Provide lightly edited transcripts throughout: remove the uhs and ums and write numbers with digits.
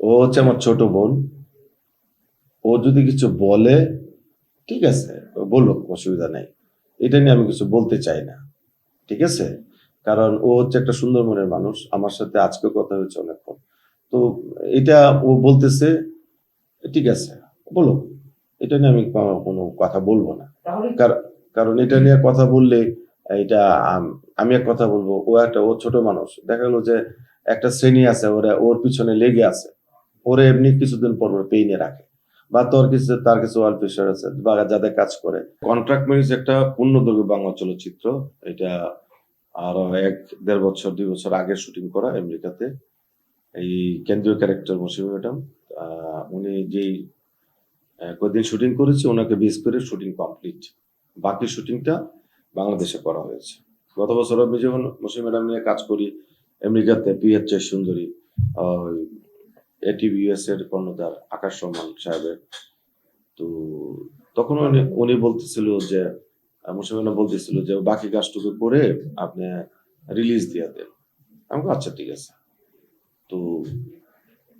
ও হচ্ছে আমার ছোট বোন। ও যদি কিছু বলে ঠিক আছে, বলুক, অসুবিধা নেই। এটা নিয়ে আমি কিছু বলতে চাই না, ঠিক আছে? কারণ ও হচ্ছে একটা সুন্দর মনের মানুষ, আমার সাথে আজকে কথা হয়েছে অনেকক্ষণ। তো এটা ও বলতেছে, ঠিক আছে, বলুক। এটা নিয়ে আমি কোনো কথা বলবো না। কারণ এটা নিয়ে কথা বললে এটা আমি এক কথা বলবো, ও ছোট মানুষ, দেখা গেলো যে একটা শ্রেণী আছে, ওর পিছনে লেগে আছে, ওরে এমনি কিছুদিন পর পেইনে রাখে, বা তার কিছু ওয়াল প্রেশার আছে, বা যাদের কাজ করে। কন্ট্রাক্ট ম্যারেজ একটা পূর্ণদৈর্ঘ্য বাংলা চলচ্চিত্র। এটা আরো 1-1.5 বছর 2 বছর আগে শুটিং করা আমেরিকাতে। এই কেন্দ্রীয় ক্যারেক্টার মৌসুমী ম্যাডাম, উনি যেই কদিন শুটিং করেছে, ওনাকে বেস করে শুটিং কমপ্লিট। বাকি শুটিংটা বাংলাদেশে করা হয়েছে। গত বছর আমি যখন মৌসুমী ম্যাডাম নিয়ে কাজ করি আমেরিকাতে, পিএইচ সুন্দরী, এটিভি ইউএস এর কর্ণধার আকাশ রহমান সাহেবের, তো তখন উনি বলতেছিল যে, মৌসুমী ম্যাডাম বলতেছিল যে বাকি কাজটুকু করে আপনি রিলিজ দিয়ে দেন। আমি বললাম, আচ্ছা ঠিক আছে। তো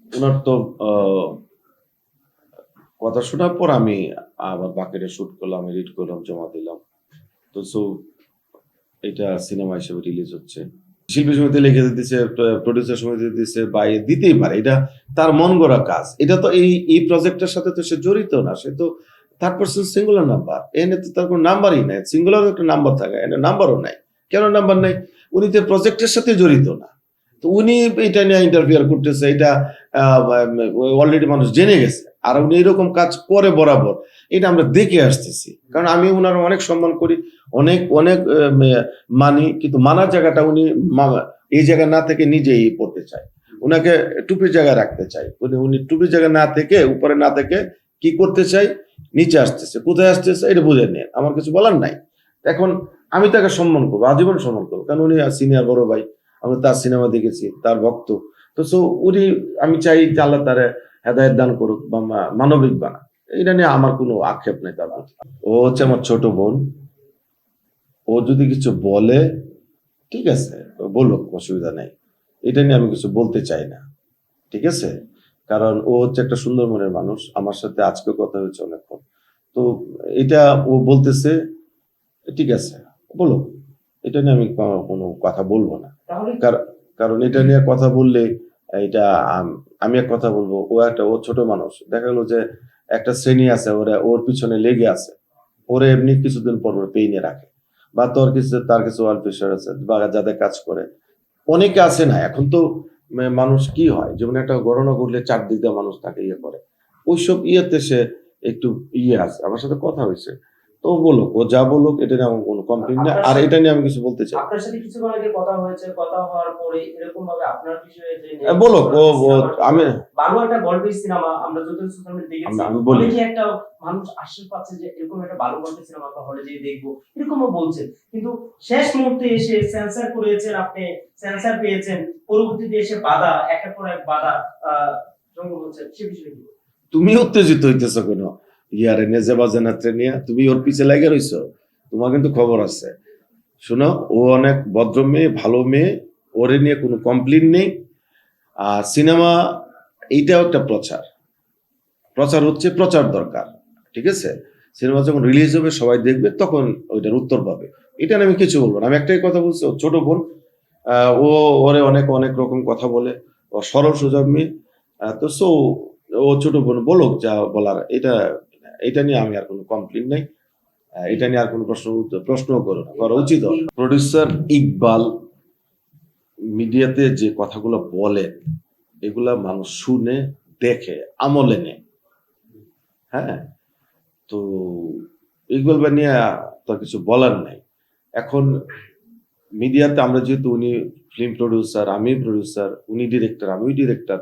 ওনার তো কথা শোনার পর আমি আবার বাকিটা শুট করলাম, এডিট করলাম, জমা দিলাম। তো এটা সিনেমা হিসেবে রিলিজ হচ্ছে। শিল্পী সমিতি লিখে দিতেছে, প্রডিউসার সমিতি দিতেছে, বা দিতেই পারে, এটা তার মন গড়া কাজ। এটা তো এই প্রজেক্টের সাথে তো সে জড়িত না, সে তো থার্ড পার্সন সিঙ্গুলার নাম্বার, এনে তো তার কোনো নাম্বারই নাই। সিঙ্গুলার একটা নাম্বার থাকে, এনে নাম্বারও নাই। কেন নাম্বার নাই? উনি তো প্রজেক্টের সাথে জড়িত না। তো উনি এটা নিয়ে ইন্টারফিয়ার করতেছে, এটা অলরেডি মানুষ জেনে গেছে, আর উনি এরকম কাজ করে বরাবর, এটা আমরা দেখে আসতেছি। কারণ আমি ওনার অনেক সম্মান করি, অনেক অনেক মানি, কিন্তু মানার জায়গাটা উনি এই জায়গায় না থেকে নিজেই পড়তে চায়। উনাকে টুপির জায়গায় রাখতে চাই, উনি টুপির জায়গায় না থেকে, উপরে না থেকে কি করতে চাই, নিচে আসতেছে, কোথায় আসতেছে এটা বুঝে নিয়ে আমার কিছু বলার নাই। এখন আমি তাকে সম্মান করবো, আজীবন সম্মান করবো, কারণ উনি সিনিয়র বড় ভাই, আমি তার সিনেমা দেখেছি, তার ভক্ত। তো উনি, আমি চাই যে আল্লাহ তারে হেদায়েত দান করুক, বা মানবিক বানা। এটা নিয়ে আমার কোনো আক্ষেপ নেই তার প্রতি। ও হচ্ছে আমার ছোট বোন। ও যদি কিছু বলে ঠিক আছে, বলুক, অসুবিধা নেই। এটা নিয়ে আমি কিছু বলতে চাই না, ঠিক আছে? কারণ ও হচ্ছে একটা সুন্দর মনের মানুষ, আমার সাথে আজকে কথা হয়েছে অনেকক্ষণ। তো এটা ও বলতেছে, ঠিক আছে, বলুক। এটা নিয়ে আমি কোনো কথা বলবো না। কারণ এটা নিয়ে কথা বললে এটা আমি এক কথা বলবো, ও ছোট মানুষ, দেখা গেলো যে একটা শ্রেণী আছে, ওর পিছনে লেগে আছে, ওরে এমনি কিছুদিন পর পেইনে রাখে, বা তার কিছু ওয়াল প্রেশার আছে, বা যাদের কাজ করে। অনেকে আছে না, এখন তো মানুষ কি হয়, যেমন একটা ঘটনা ঘটলে চারদিক দিয়ে মানুষ তাকে ইয়ে করে, ওইসব ইয়েতে সে একটু ইয়ে আছে। আমার সাথে কথা হয়েছে, তো বলুক, ও যা বলুক, এটা নিয়ে আমার কোনো কমপ্লেন না, আর এটা নিয়ে আমি কিছু বলতে চাই। আপনার সাথে কিছুক্ষণ আগে কথা হয়েছে, কথা হওয়ার পরে এরকম ভাবে আপনার বিষয়ে যে বলুক, ও আমি ভালো একটা গল্পের সিনেমা আমরা যত সোশ্যাল মিডিয়া দেখেছি, আমি বলি, অনেকে একটা মানুষ আশ্বাস পাচ্ছে যে এরকম একটা ভালো গল্পের সিনেমা আমরা হলে যেয়ে দেখবো, এরকমও বলছেন, কিন্তু শেষ মুহূর্তে এসে সেন্সর করেছেন, আপনি সেন্সর পেয়েছেন, পরবর্তীতে এসে বাধা, একের পর এক বাধা জঙ্গল হচ্ছে, সে বিষয়ে কি? তুমি উত্তেজিত হইতেছো কেন? ইয়ারে নেজে বাজে নাত্রে নিয়ে তুমি ওর পিছে লাগে রইছো? তোমার কিন্তু খবর আছে, শোনো, ও অনেক ভদ্র মেয়ে, ভালো মেয়ে, ওরে নিয়ে কোনো কমপ্লেন নেই। আর সিনেমা এইটাও একটা প্রচার, প্রচার হচ্ছে, প্রচার দরকার, ঠিক আছে? সিনেমা যখন রিলিজ হবে, সবাই দেখবে, তখন ওইটার উত্তর পাবে। এটা নিয়ে আমি কিছু বলবো না। আমি একটাই কথা বলছি, ও ছোট বোন, ও ওরে অনেক অনেক রকম কথা বলে, ও সরল সোজা মেয়ে। তো ও ছোট বোন বলুক যা বলার, এটা এটা নিয়ে আমি আর কোনো কমপ্লেন নাই। এটা নিয়ে আর কোনো প্রশ্ন করা উচিত। প্রডিউসার ইকবাল মিডিয়াতে যে কথাগুলো বলেন, এগুলা মানুষ শুনে, দেখে, আমলে নেয়। হ্যাঁ, তো ইকবাল ভাই নিয়ে তো কিছু বলার নাই। এখন মিডিয়াতে আমরা যেহেতু, উনি ফিল্ম প্রডিউসার, আমি প্রডিউসার, উনি ডিরেক্টর, আমি ডিরেক্টর,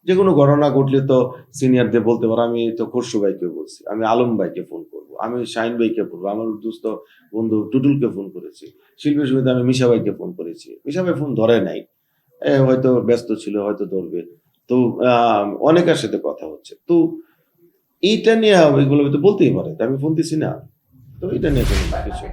যে কোনো ঘটনা ঘটলে তো সিনিয়রদের বলতে পারো। আমি তো খসরু ভাইকে বলছি, আমি আলম ভাইকে ফোন করবো, আমি শাহিন ভাইকে বলবো, আমার দুস্থ বন্ধু টুটুলকে ফোন করেছি, শিল্পী সমিতি আমি মিশা ভাইকে ফোন করেছি, মিশা ভাই ফোন ধরে নাই, হয়তো ব্যস্ত ছিল, হয়তো ধরবে। তো অনেকের সাথে কথা হচ্ছে, তো এইটা নিয়ে এগুলো তো বলতেই পারে, আমি ফোন দিছি না, তো এটা নিয়ে কোনো কিছু